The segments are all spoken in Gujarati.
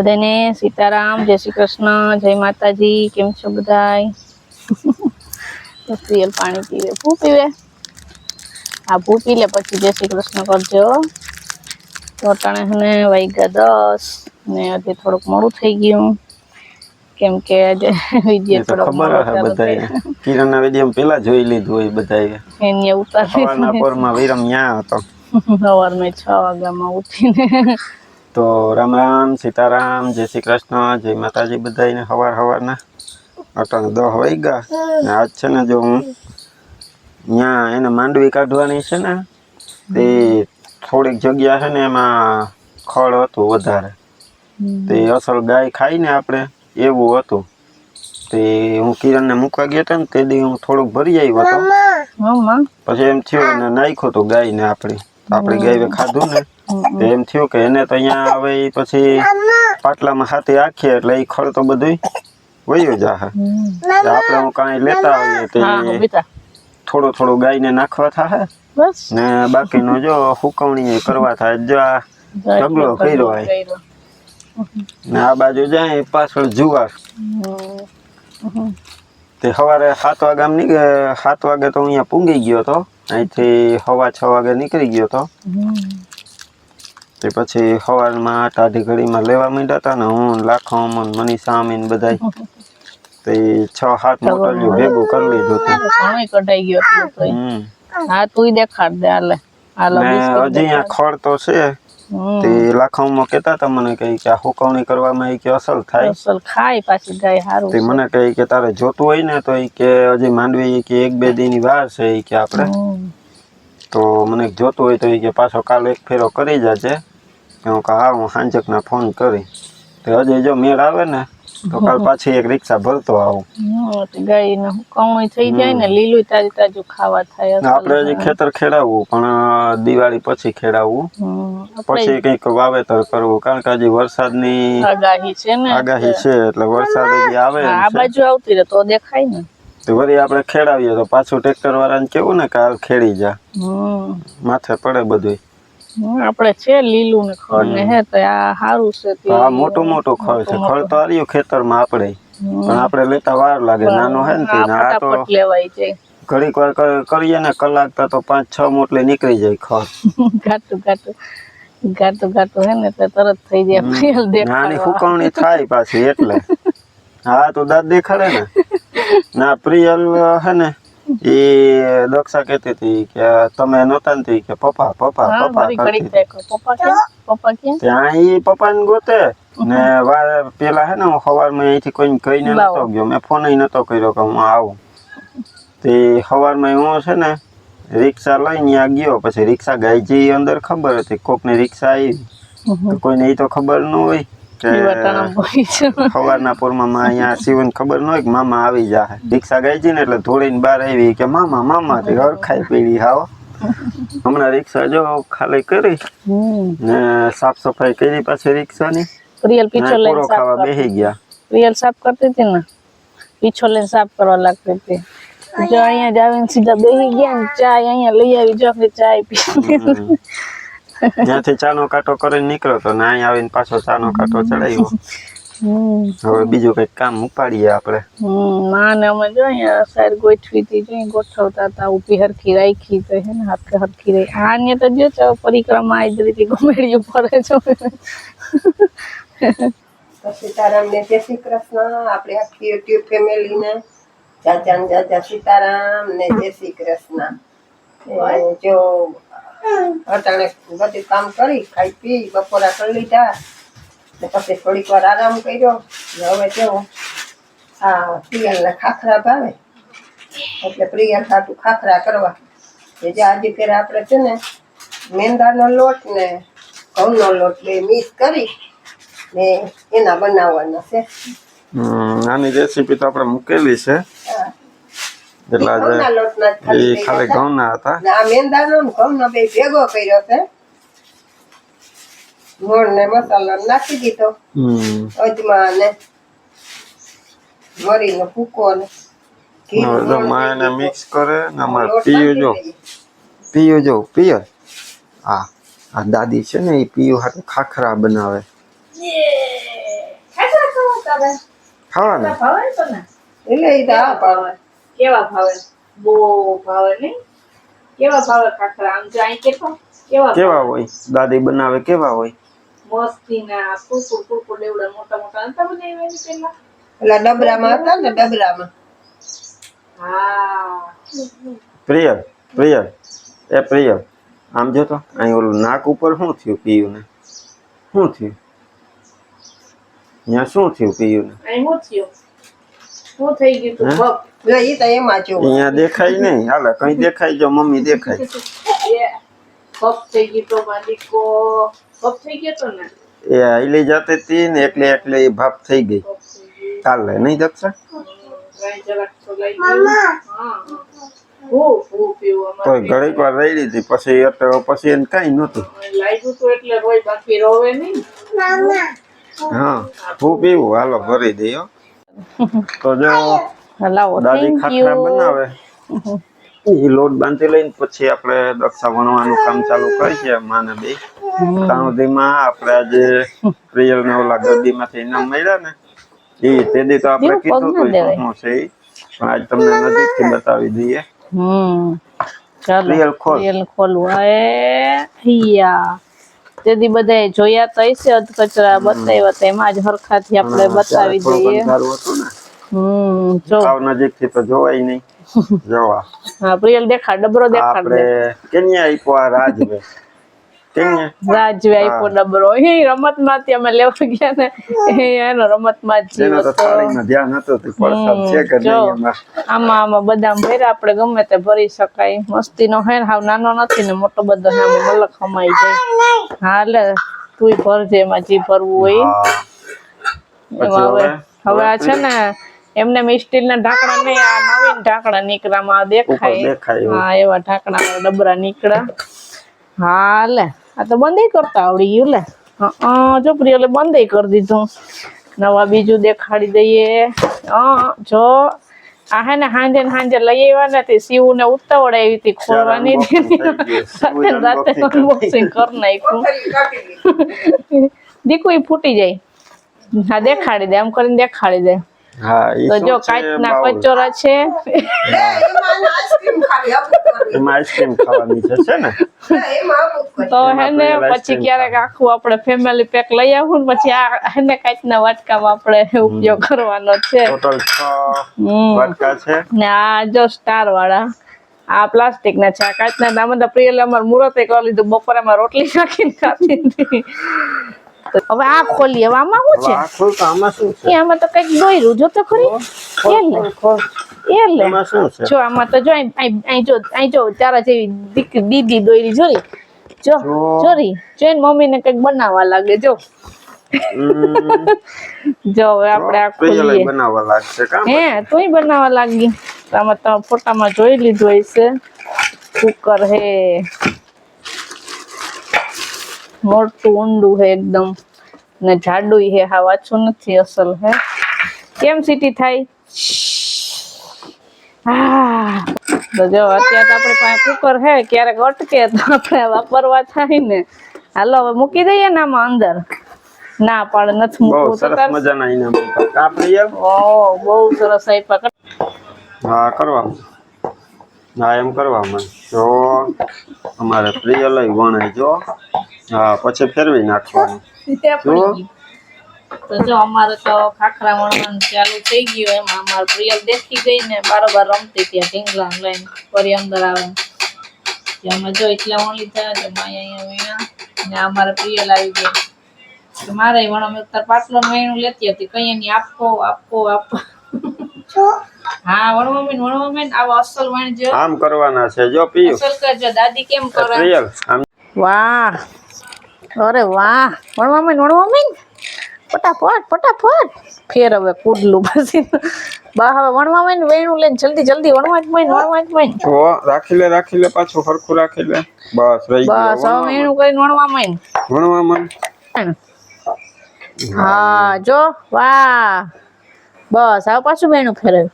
બધાને સીતારામ, જય શ્રી કૃષ્ણ, જય માતાજી। કેમ છો બધાય? પ્રિયલ પાણી પીવે, ભૂ પીવે? આ ભૂ પી લે પછી જય શ્રી કૃષ્ણ કરજો। તો અટાણે હને વાગ્યા 10 ને આજે થોડુંક મોડું થઈ ગયું કેમ કે આજે વિડિયો થોડોક મોડો ચાલુ થયો। કિરણના વિડિયો પેલા જોઈ લીધું હોય બધાએ। એને ઉતારી સવારના પોરમાં વિરમ ન્યા હતો। સવારમાં 6 વાગ્યામાં ઉઠીને તો રામ રામ, સીતારામ, જય શ્રી કૃષ્ણ, જય માતાજી બધાને હવારના। અટાણે 10 વાગ્યા ને આજ છે ને જો હું ન્યા એને માંડવી કાઢવાની છે ને તે થોડીક જગ્યા છે ને એમાં ખડ હતું વધારે તે અસલ ગાય ખાઈ ને આપણે એવું હતું તે હું કિરણને મૂકવા ગયો હતો ને તે દી હું થોડુંક ભરી આવ્યો હતો પછી એમ થયું ને નાખ્યું તો ગાયને આપણી ગાયે ખાધું ને તો એમ થયું કે એને તો અહીંયા હવે પછી પાટલામાં હાથે આખીએ એટલે એ ખડ તો બધું વયું જાહે આપણે હું કાંઈ લેતા આવીએ તે થોડું ગાયને નાખવા થાય ને બાકીનો જો હુકવણી કરવા થાય જો આ ઢગલો કર્યો હોય ને આ બાજુ જાય પાછળ જુવાર તે સવારે 7 વાગે તો અહીંયા પૂંગી ગયો હતો અહીંથી 6:15 વાગે નીકળી ગયો હતો તે પછી સવારમાં ટાઢી ઘડીમાં લેવા માંડ્યા હતા ને હું લાખો મનીષા અમીન બધાય તે 6-7 મોટલિયું ભેગું કરી લીધું હતું કઢાઈ ગયો હા તું દેખાડ દે હાલે હજી અહીંયા ખડ તો છે તે લાખોમાં કહેતા હતા મને કહી કે આ હુકવણી કરવામાં કે અસલ થાય અસલ ખાય પાછી ગાય હારું તે મને કહી કે તારે જોતું હોય ને તો કે હજી માંડવી કે 1-2 દીની વાર છે કે આપણે તો મને જોતું હોય તો કે પાછો કાલ એક ફેરો કરી જાજે હું કહું હા હું સાંજકના ફોન કરી તો હજી જો મેળ આવે ને તો કાલ પાછી એક રિક્ષા ભરતો આવું ગાય ને હુકવણી થઈ જાય ને લીલું તાજું ખાવા થાય આપણે હજી ખેતર ખેડાવવું પણ દિવાળી પછી ખેડાવવું પછી કંઈક વાવેતર કરવું કારણ કે હજી વરસાદની આગાહી છે એટલે વરસાદ હજી આવે આ બાજુ આવતી રહે તો દેખાય ને તો વળી આપણે ખેડાવીએ તો પાછું ટ્રેક્ટર વાળાને કેવું ને કે હાલ ખેડી જા માથે પડે બધું આપણે છે લીલું ને ખડ ને હે તો આ સારું છે આ મોટું ખડ છે ખડ તો આર્યું ખેતરમાં આપણે પણ આપણે લેતા વાર લાગે નાનો હે ને આ તો લેવાય જાય ઘડીક વાર કરીએ ને કલાક તો 5-6 મોટલે નીકળી જાય ખડ ઘાટું હે ને તો તરત થઈ જાય નાની હુકવણી થાય પાછી એટલે હા તો દાંત દેખાડે ને ના પ્રિયલ હે ને એ દક્ષા કહેતી હતી કે તમે નહોતા ને કે પપ્પા ત્યાં એ પપ્પાને ગોતે ને પેલા હે ને હું સવારમાં અહીંથી કોઈને કહીને નતો ગયો મેં ફોન નતો કર્યો કે હું આવું તે સવારમાં હું છે ને રિક્ષા લઈને ત્યાં ગયો પછી રિક્ષા ગાયજી અંદર ખબર હતી કોકની રિક્ષા આવી કોઈને એ તો ખબર ન હોય સવારના પોરમાં અહીંયા શિવન ખબર ન હોય કે મામા આવી જાય રિક્ષા ગઈ છે ને એટલે ધોળીને બહાર આવી કે મામા તે હરખાઈ પીડી હાવ હમણાં રિક્ષા જો ખાલી કરી ને સાફ સફાઈ કરી પાછી રિક્ષાની પ્રિયલ પીછો લઈને ખાવા બેસી ગયા પ્રિયલ સાફ કરતી હતી ને પીછો લઈને સાફ કરવા લાગતી હતી જો અહીંયા જ આવીને સીધા બેસી ગયા ને ચા અહીંયા લઈ આવી જો ચા પી ત્યાંથી ચાનો કાંટો કરીને નીકળ્યો તો ને અહીં આવીને પાછો ચાનો કાંટો ચડાવ્યો હવે બીજું કઈક કામ ઉપાડીએ આપણે માને અમે જો અહીંયા સાઈડ ગોઠવી હતી જો ગોઠવતા હતા ઊભી હરખી રાખી તો હે ને હાથે હરખી રહી આને તો જો છે પરિક્રમા આ રીતે ઘુમેડ્યું ફરે છે સીતારામને જય શ્રી કૃષ્ણ આપણે આખી યુટ્યુબ ફેમિલીને જાજા સીતારામ ને જય શ્રી કૃષ્ણ જો અટાણે બધું કામ કરી ખાઈ પી બપોરા કરી લીધા ને પછી થોડીક વાર આરામ કર્યો હવે કેવો આ પ્રિયલના ખાખરા ભાવે એટલે પ્રિયલ ખાતું ખાખરા કરવા જે આજે ફેર આપણે છે ને મેંદાનો લોટ ને ઘઉંનો લોટ બે મિક્સ કરી ને એના બનાવવાના છે આની રેસીપી તો આપણે મૂકેલી છે ખાલી ઘઉંના હતા આ મેંદાનો ઘઉંનો બે ભેગો કર્યો છે મોણ ને મસાલો નાખી દીધો અજમા ને મરીનો ભૂકો ને એને મિક્સ કરે ને અમારે પીયું આ દાદી છે ને એ પીયું હાટુ ખાખરા બનાવે તારે ખાવાના ભાવે તને એટલે એ તો આ પાડે. કેવા ભાવે બહુ ભાવે નહીં કેવા ભાવે ખાખરા આમ જો અહીં કેતો કેવા કેવા હોય દાદી બનાવે કેવા હોય મસ્તી ના કુકુ દેવડા મોટા મોટા નતા બનાવ્યા એની પેલા પેલા ડબરામાં હતા ને ડબરામાં. હા પ્રિયલ પ્રિયલ એ પ્રિયલ આમ જો તો અહીં ઓલું નાક ઉપર શું થયું પીયું ને શું થયું અહીંયા શું થયું પીયું ને અહીં શું થયું શું થઈ ગયું તું હે? ભગ જો ઈ તો એમાં જો અહીંયા દેખાય નહીં હાલે કઈ દેખાય જો મમ્મી દેખાય ભગ થઈ ગયું તો માલિકો ભગ થઈ ગયો તો ને એ આઈલી જતી હતી ને એટલે એટલે એ ભાપ થઈ ગઈ ભગ થઈ ગયું ચાલે નહીં દક્ષા કાંઈ જરાક તો લઈ ગયું હા હું પીવું તો ઘડીક વાર રહી લીધી પછી એટલે પછી એને કઈ નહોતું લાગ્યું તો એટલે રોય બાકી રોવે નહીં હા હું પીવું હાલો ભરી દઈએ તો જો લાવો દાદી થેન્ક ખાખરા યુ બનાવે એ લોટ બાંધી લઈને પછી આપણે દક્ષા વણવાનું કામ ચાલુ કરીએ માને બે ત્યાં સુધીમાં આપણે આજે પ્રિયલ ને ઓલા ગરદીમાંથી ઇનામ મળ્યા ને એ તેદી તો આપણે કીધું હતું શું છે ઈ. પણ આજ તમને નજીકથી બતાવી દઈએ ચાલો પ્રિયલ ખોલ રીયલ ખોલવું એ હૈયા તેથી બધાએ જોયા તો હશે અધકચરા બતાવ્યા તો એમાં જ હરખાથી આપણે બતાવી દઈએ અંધારું હતું ને જો સાવ નજીકથી તો જોવાય નહીં જોવા હા પ્રિયલ દેખાડ ડબરો દેખાડ દે આપણે કેન્યા આપ્યો આ રાજવે કેન્યા રાજવે આપ્યો ડબરો એ રમત માંથી અમે લેવા ગયા ને એનો રમત માં જ એનો જીવ તો હતો થાળીમાં ધ્યાન હતું તે પરસાદ છે કે જો નહીં એમાં આમાં બદામ ભર્યા આપણે ગમે તે ભરી શકાય મસ્તીનો હે ને હાવ નાનો નથી ને મોટો બધો હે આમાં મલક હમાઈ જાય હા લે તુંય ભરજે એમાં જી ભરવું હોય હા. એમાં પછી હવે આ છે ને એમને સ્ટીલ ના ઢાંકણા નહીં આ નવીન ઢાંકણા નીકળામાં દેખાય દેખાય એવું. હા એવા ઢાંકણા ડબરા નીકળ્યા હા લે આ તો બંધ કરતા આવડી ગયું લે જો પ્રિયલે બંધ કરી દીધું નવા બીજું દેખાડી દઈએ જો આ હે ને હાંજે લઈ આવ્યા ને તે શિવ ને ઉતાવળ આવી હતી ખોલવાની રાતે અનબોક્સિંગ કરી નાખ્યું દીકુ ઈ ફૂટી જાય હા દેખાડી દે એમ કરીને દેખાડી દે હા ઈ તો શું જો છે કાચના બાઉલ? કચોરા છે એમાં આઈસ્ક્રીમ ખાવી આપું એમાં આઈસ્ક્રીમ ખાવાની છે ને એમાં આપું તો એમાં હે ને પેલા પછી ice cream ક્યારેક આખું આપણે ફેમિલી પેક લઈ આવું ને પછી આ હે ને કાચના વાટકામાં આપણે ઉપયોગ કરવાનો છે ટોટલ 6 હમ વાટકા છે ને આ જો સ્ટાર વાળા આ પ્લાસ્ટિક ના છે આ કાચના નામ તો પ્રિયલે અમાર મુહૂર્તે કરી લીધું બપોરે માં રોટલી નાખીને ખાતી હતી તો હવે આ ખોલીએ હવે આમાં શું છે હવે આ ખોલ તો આમાં શું છે એ આમાં તો કઈક દોર્યું જો તો ખરી એ લે એ લે એમાં શું છે જો આમાં તો જો અહીં જો તારા જેવી દીદી દોરી જોરી જો જોરી જોઈને મમ્મી ને કઈક બનાવવા લાગે જો જો હવે આપણે આ પ્રિયલે ખોલીએ બનાવવા લાગશે કામ હે તુંય બનાવવા લાગી આમાં તો ફોટામાં જોઈ લીધું હશે કુકર હે મોટું ઊંડું હે એકદમ ને જાડું હે હા વાંચું નથી અસલ હે કેમ સીટી થાય હા તો જો અત્યારે તો આપણે પાસે કુકર હે ક્યારેક અટકે તો આપણે વાપરવા થાય ને હાલો હવે મૂકી દઈએ ને આમાં અંદર ના પાડે નથી બહુ મૂકવું તો સરસ તાર મજાના ઇનામ કા પ્રિયલ ઓહ બહુ સરસ આપ્યા હા કરવા હા એમ કરવામાં જો અમારે પ્રિયલ વણાય જો હા પછી ફેરવી નાખવાનું તો જો અમારે તો ખાખરા વણવાનું ચાલુ થઈ ગયું એમાં અમારે પ્રિયલ દેખી ગઈ ને બારોબાર રમતી ત્યાં ઢીંગલા લઈને ફરી અંદર આવે ત્યાં જો એટલા વણી થયા છે અહીંયા વીણા ને અમારે પ્રિયલ આવી ગઈ તો મારે વણો મેં તાર પાટલો વેણું લેતી હતી કઈ એની આપો હા વણવા આવા અસલ વણજો આમ કરવાના છે જો પીયું અસલ કરજો દાદી કેમ કરે પ્રિયલ આમ વાહ અરે વાહ વણવા ફટાફટ ફેર હવે કુડલું પછી બા હવે વણવા ને વેણું લઈને જલ્દી વણવા જ મન જો રાખી લે પાછું સરખું રાખી લે બસ રહી ગયું બસ હવે વેણું કરીને વણવા મન હા જો વાહ બસ હવે પાછું વેણું ફેરવ્યું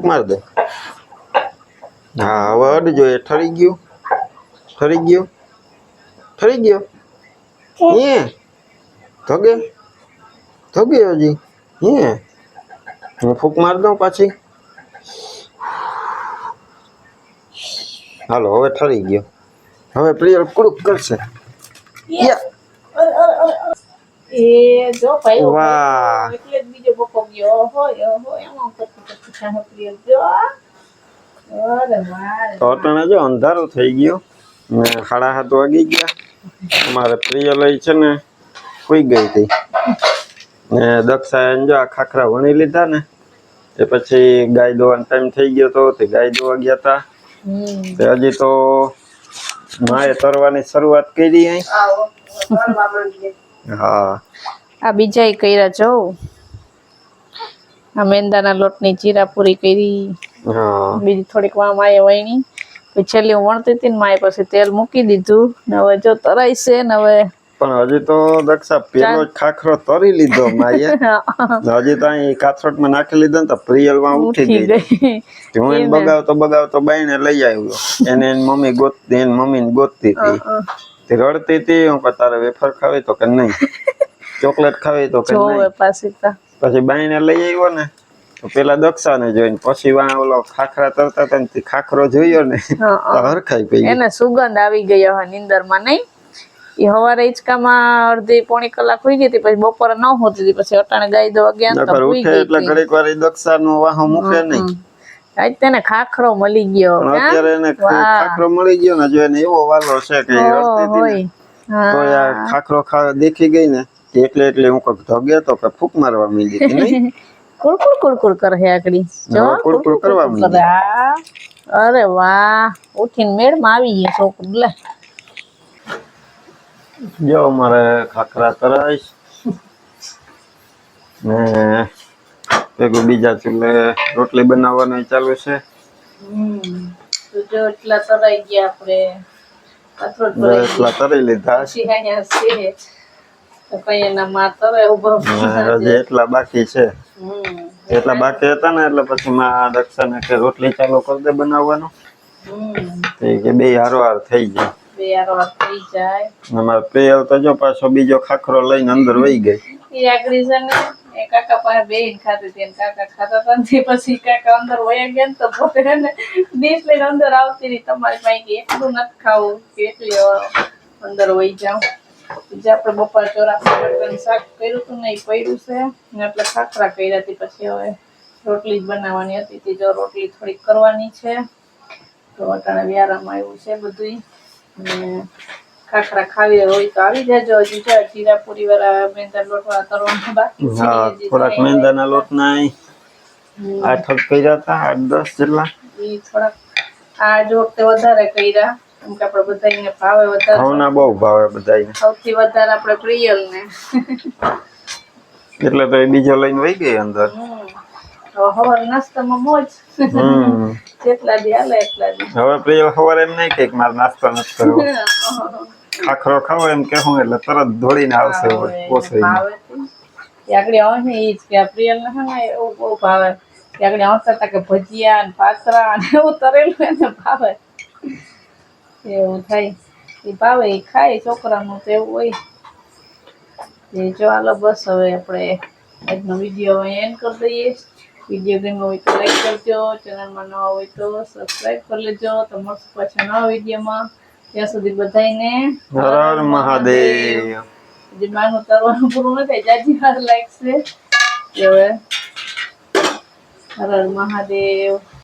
માર દે. હા હવે અડજો એ ઠરી ગયું ઠરી ગયું ઠરી ગયો હે ધગે ધગે હજી હે હું ફૂંક માર દઉં પાછી. હાલો હવે ઠરી ગયો. હવે પ્રિયલ કુડુક કરશે. એ જો ભાઈ વાહ. એટલે જ બીજો બકો ગયો હોય એમાં કરતી સાહે પ્રિય જો અરે વાહ તો અટાણે જો અંધારું થઈ ગયું ને 7:30 વાગી ગયા. અમારે પ્રિયલ છે ને સુઈ ગઈ હતી ને દક્ષાએ જો આ ખાખરા વણી લીધા ને એ પછી ગાય દોવાનો ટાઈમ થઈ ગયો તો તે ગાય દોવા ગયા હતા. તે હજી તો માએ તરવાની શરૂઆત કરી અહીં. હા આ બીજા કર્યા જો આ મેંદાના લોટની જીરા પૂરી કરી. હા બીજી થોડીક વાર માએ વણી પછી છેલ્લી હું વણતી હતી ને માએ પછી તેલ મૂકી દીધું ને હવે જો તરાય છે ને હવે પણ હજી તો દક્ષા પેલો જ ખાખરો તરી લીધો માએ. હજી તો અહીં કાથરોટમાં નાખી લીધો ને તો પ્રિયલ માં ઉઠી ગઈ. હું એને બગાવતો બાઈને લઈ આવ્યો. એને એની મમ્મી ગોતતી એની મમ્મીને ગોતતી હતી. તે રડતી હતી હું કહું તારે વેફર ખાવી તો કે નહીં, ચોકલેટ ખાવી તો કે નહીં. પછી બાઈને લઈ આવ્યો ને તો પેલા દક્ષાને જોઈને પછી ઓલો ખાખરા તરતા હતા ને ખાખરો જોયો ને તો હરખાઈ પઈ એને સુગંધ આવી ગઈ હવે નીંદરમાં નહીં. એ હવારે હિંચકામાં અડધી પોણી કલાક હોઈ ગઈ હતી પછી બપોરે ન હોતી હતી પછી અટાણે ગાય દવા ગયા તો હોઈ ગઈ એટલે ઘડીક વાર દક્ષાનો વાહો મૂકે નહીં. આજ તેને ખાખરો મળી ગયો. અત્યારે એને ખાખરો મળી ગયો ને જો એને એવો વાલો છે કે તો યાર ખાખરો દેખી ગઈ ને એટલે હું કઈક ધગે તો કે ફૂક મારવા માંડી હતી નહીં. કુડકુડ કરે આકડી જો કુડકુડ કરવા માંડી. અરે વાહ ઉઠીને મેળમાં આવી ગયો છોકરું લે. જો મારે ખાખરા તરાઈશ ને ભેગું બીજા ચૂલે રોટલી બનાવવાનું ચાલુ છે. તો જો એટલા તરાઈ ગયા આપણે એટલા તરી લીધા એટલા બાકી છે. એટલા બાકી હતા ને એટલે પછી માં દક્ષાને કે રોટલી ચાલુ કરી દે બનાવવાનું કે બે હારોહાર થઈ જાય. અમારે પ્રિયલ તો જો પાછો બીજો ખાખરો લઈને અંદર વહી ગઈ. કાકા પાસે બેહીને ખાતી હતી કાકા ખાતા હતા ને પછી કાકા અંદર વયા ગયા ને તો પોતે ડીશ લઈને અંદર આવતી રહી તમારી પાસે એટલું નથી ખાવું કે એટલી અંદર વહી જાઉં. બીજા આપણે બપોર ચોરાફી શાક કર્યું હતું ને એ પડ્યું છે એટલે ખાખરા કર્યા હતી. પછી હવે રોટલી જ બનાવવાની હતી જો રોટલી થોડીક કરવાની છે તો અટાણે વ્યારામાં આવ્યું છે બધું. ખાખરા ખાવી હોય તો આવી જાજો. હજી જીરા પૂરી વાળા મેંદા લોટ વાળા તરવાનું બાકી છે. થોડાક મેંદાના લોટ ના 8 કર્યા હતા 8-10 જેટલા. એ થોડાક આજ વખતે વધારે કર્યા કેમ કે આપણે બધાને ભાવે વધારે. ઘઉંના બહુ ભાવે બધાને. સૌથી વધારે આપણે પ્રિયલ ને એટલે તો એ બીજો લઈને વહી ગઈ અંદર. હવાર નાસ્તામાં મોજ જેટલા દી હાલે એટલા દી. હવે પ્રિયલ સવારે એમ નહીં કે મારે નાસ્તો નથી કરવો, ખાખરો ખાવો એમ કહેવું એટલે તરત દોડીને આવશે. આગળ આવે ઈ જ કે પ્રિયલ ને એવું બહુ ભાવે. આગળ આવતા હતા કે ભજીયા ને પાતરા ને એવું તરેલું એને ભાવે. એવું થાય એ ભાવે એ ખાય છોકરાનું તો એવું હોય. જો હાલો બસ હવે આપણે આજનો વિડીયો એન્ડ કરી દઈએ. વિડીયો ગમ્યો હોય તો લાઈક કરજો, ચેનલમાં નવા હોય તો સબસ્ક્રાઈબ કરી લેજો. તો મળશું પાછા નવા વિડીયોમાં. ત્યાં સુધી બધાને હર હર મહાદેવ. જે માનું તરવાનું પૂરું ન થાય જાજી વાર લાગશે. હવે હર હર મહાદેવ.